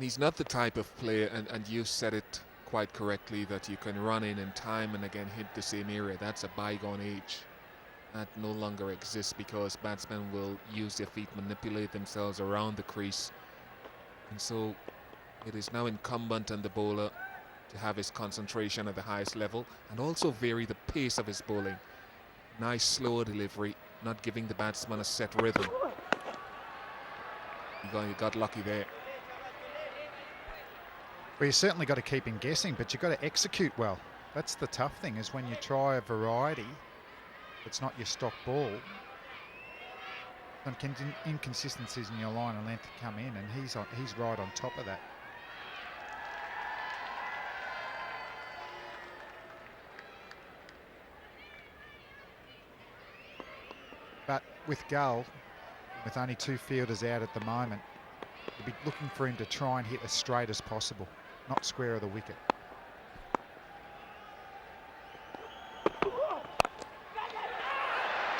He's not the type of player, and you said it quite correctly, that you can run in and time and again hit the same area. That's a bygone age. That no longer exists because batsmen will use their feet, manipulate themselves around the crease. And so it is now incumbent on the bowler to have his concentration at the highest level and also vary the pace of his bowling. Nice slower delivery, not giving the batsman a set rhythm. You got lucky there. Well, you certainly got to keep him guessing, but you've got to execute well. That's the tough thing, is when you try a variety that's not your stock ball, some inconsistencies in your line of length come in, and he's right on top of that. with goal, with only 2 fielders out at the moment, you'll be looking for him to try and hit as straight as possible, not square of the wicket.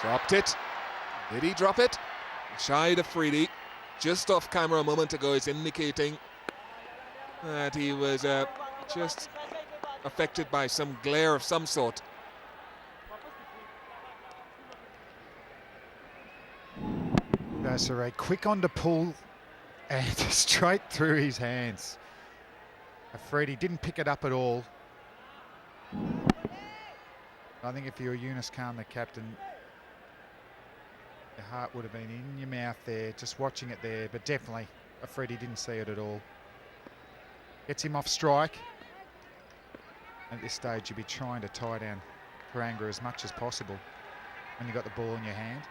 Dropped it. Did he drop it? Shahid Afridi, just off camera a moment ago, is indicating that he was just affected by some glare of some sort. Sri quick on to pull and straight through his hands. Afridi didn't pick it up at all. I think if you were Yunus Khan, the captain, your heart would have been in your mouth there, just watching it there, but definitely Afridi didn't see it at all. Gets him off strike. At this stage, you'd be trying to tie down Taranga as much as possible when you've got the ball in your hand.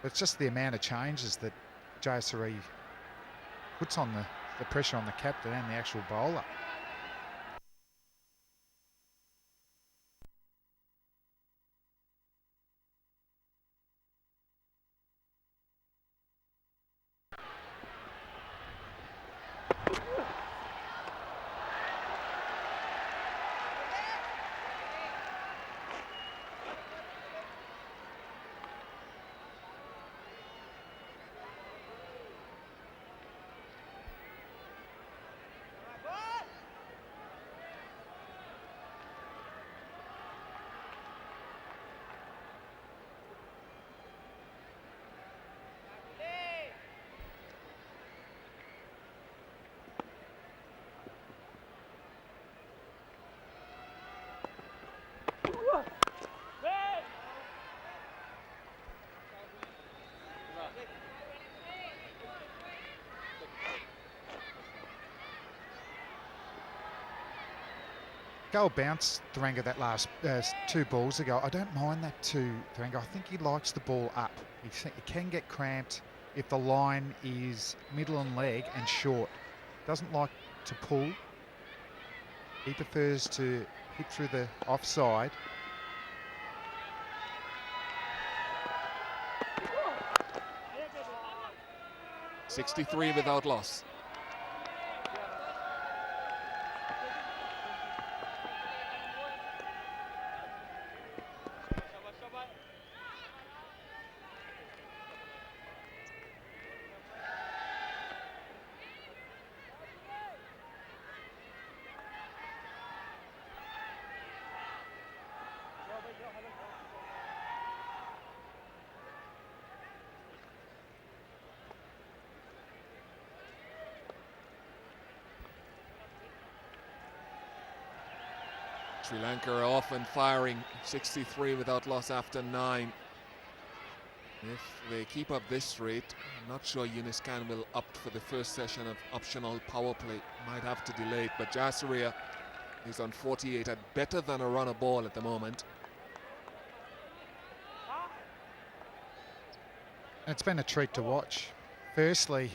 But it's just the amount of changes that Jayasuri puts on the pressure on the captain and the actual bowler. Go bounce Taranga that last 2 balls ago. I don't mind that to Taranga. I think he likes the ball up. He can get cramped if the line is middle and leg and short. Doesn't like to pull. He prefers to hit through the offside. .63 without loss. Sri Lanka are off and firing. 63 without loss after 9. If they keep up this rate, I'm not sure Yunus Khan will opt for the first session of optional power play. Might have to delay it, but Jayasuriya is on 48 at better than a runner ball at the moment. It's been a treat to watch. Firstly,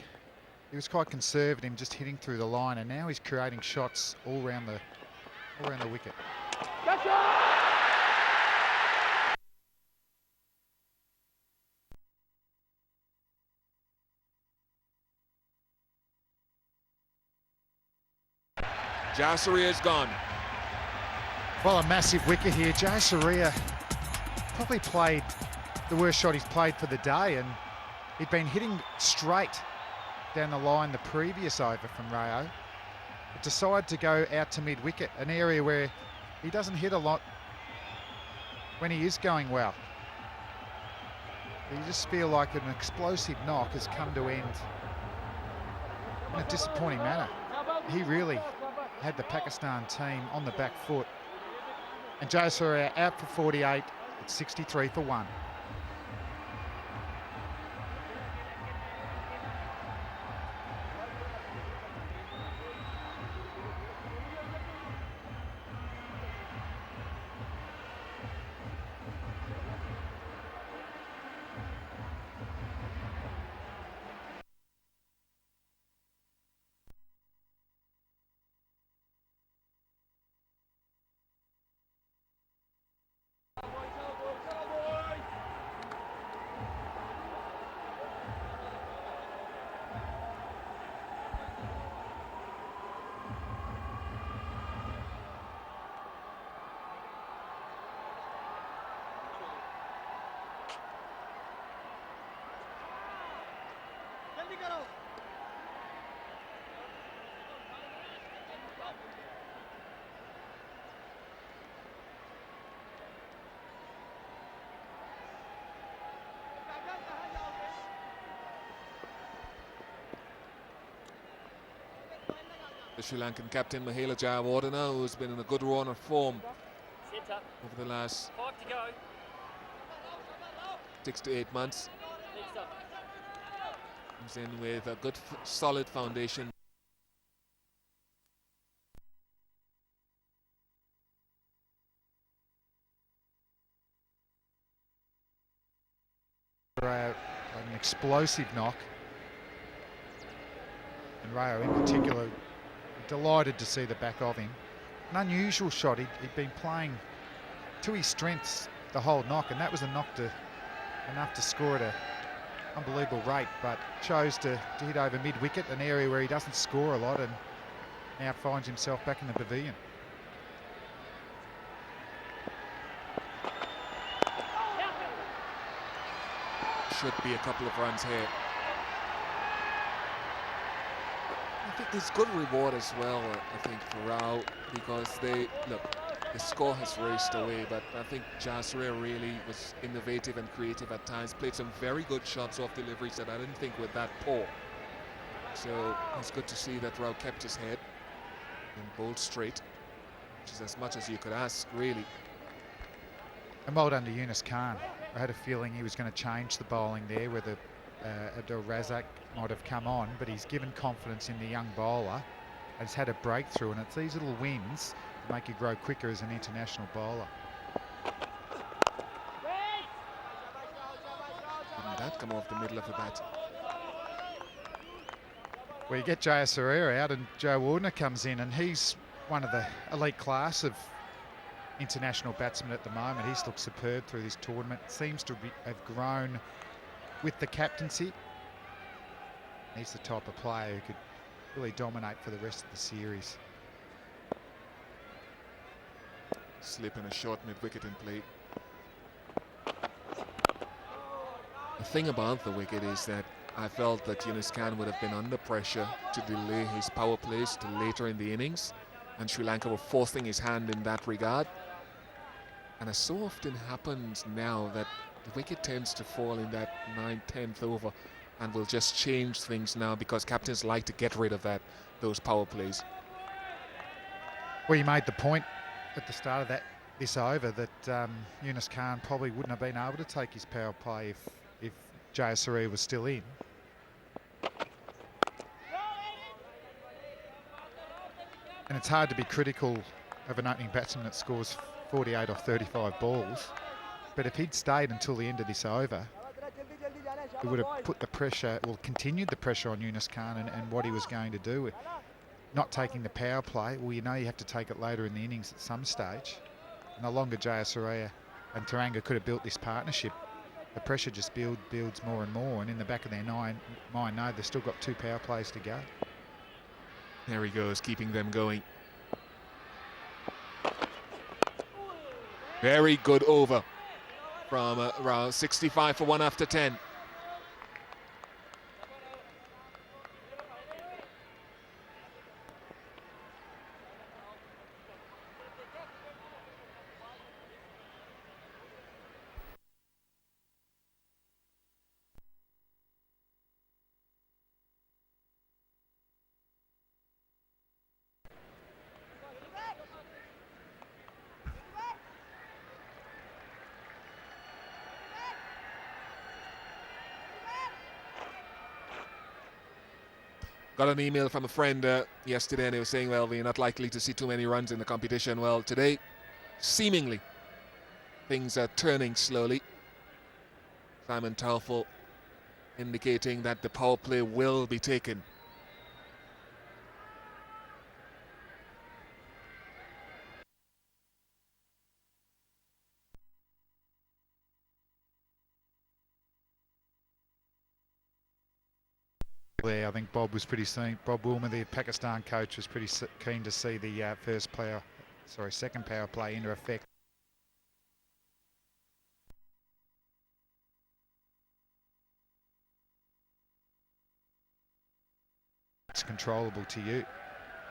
he was quite conservative, just hitting through the line, and now he's creating shots all around the wicket. Jayasuriya is gone. Well, a massive wicket here. Jayasuriya probably played the worst shot he's played for the day, and he'd been hitting straight down the line the previous over from Rayo. But decided to go out to mid-wicket, an area where he doesn't hit a lot when he is going well. You just feel like an explosive knock has come to end in a disappointing manner. He really had the Pakistan team on the back foot. And Jayasuriya out for 48 at 63 for 1. The Sri Lankan captain Mahela Jayawardena, who's been in a good run of form over the last 6 to 8 months. Comes in with a good solid foundation. An explosive knock, and Rayo in particular delighted to see the back of him. An unusual shot. He'd been playing to his strengths the whole knock, and that was enough to score at an unbelievable rate, but chose to hit over mid-wicket, an area where he doesn't score a lot, and now finds himself back in the pavilion. Should be a couple of runs here. I think there's good reward as well, I think, for Rao, because the score has raced away, but I think Jayasuriya really was innovative and creative at times, played some very good shots off deliveries that I didn't think were that poor. So it's good to see that Rao kept his head and bowled straight, which is as much as you could ask, really. And well done to Yunus Khan. I had a feeling he was going to change the bowling there, whether Abdul Razak might have come on, but he's given confidence in the young bowler. Has had a breakthrough, and it's these little wins that make you grow quicker as an international bowler. Didn't that come off the middle of the bat? Well, you get Jayasuriya out, and Jayawardena comes in, and he's one of the elite class of international batsmen at the moment. He's looked superb through this tournament. Seems to have grown with the captaincy. He's the type of player who could really dominate for the rest of the series. Slip and a short mid-wicket in play. The thing about the wicket is that I felt that Yunus Khan would have been under pressure to delay his power plays to later in the innings, and Sri Lanka were forcing his hand in that regard. And as so often happens now, that the wicket tends to fall in that 9th, 10th over, and will just change things now because captains like to get rid of those power plays. Well, you made the point at the start of this over that Yunus Khan probably wouldn't have been able to take his power play if Jayasuriya was still in. And it's hard to be critical of an opening batsman that scores 48 off 35 balls, but if he'd stayed until the end of this over, it would have put the pressure, well, continued the pressure on Yunus Khan and what he was going to do. Not taking the power play, well, you know you have to take it later in the innings at some stage. And the longer Jayasuriya and Taranga could have built this partnership, the pressure just builds more and more, and in the back of their mind, no, they've still got 2 power plays to go. There he goes, keeping them going. Very good over from around 65 for 1 after 10. Got an email from a friend yesterday, and they were saying, well, we're not likely to see too many runs in the competition. Well, today, seemingly, things are turning slowly. Simon Taufel indicating that the power play will be taken. I think Bob Wilmer, the Pakistan coach, was pretty keen to see the second power play into effect. that's controllable to you.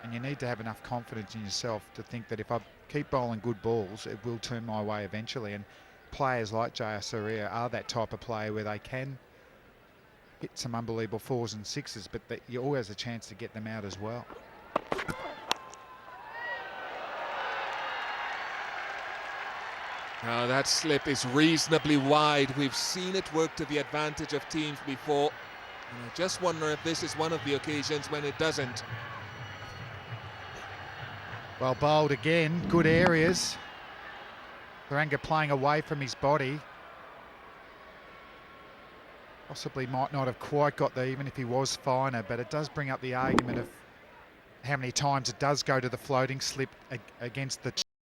And you need to have enough confidence in yourself to think that if I keep bowling good balls, it will turn my way eventually. And players like Vs Sri are that type of player where they can hit some unbelievable 4s and 6s, but that you always have a chance to get them out as well. Now that slip is reasonably wide. We've seen it work to the advantage of teams before. And I just wonder if this is one of the occasions when it doesn't. Well bowled again, good areas. Thuranga playing away from his body. Possibly might not have quite got there even if he was finer, but it does bring up the argument of how many times it does go to the floating slip against the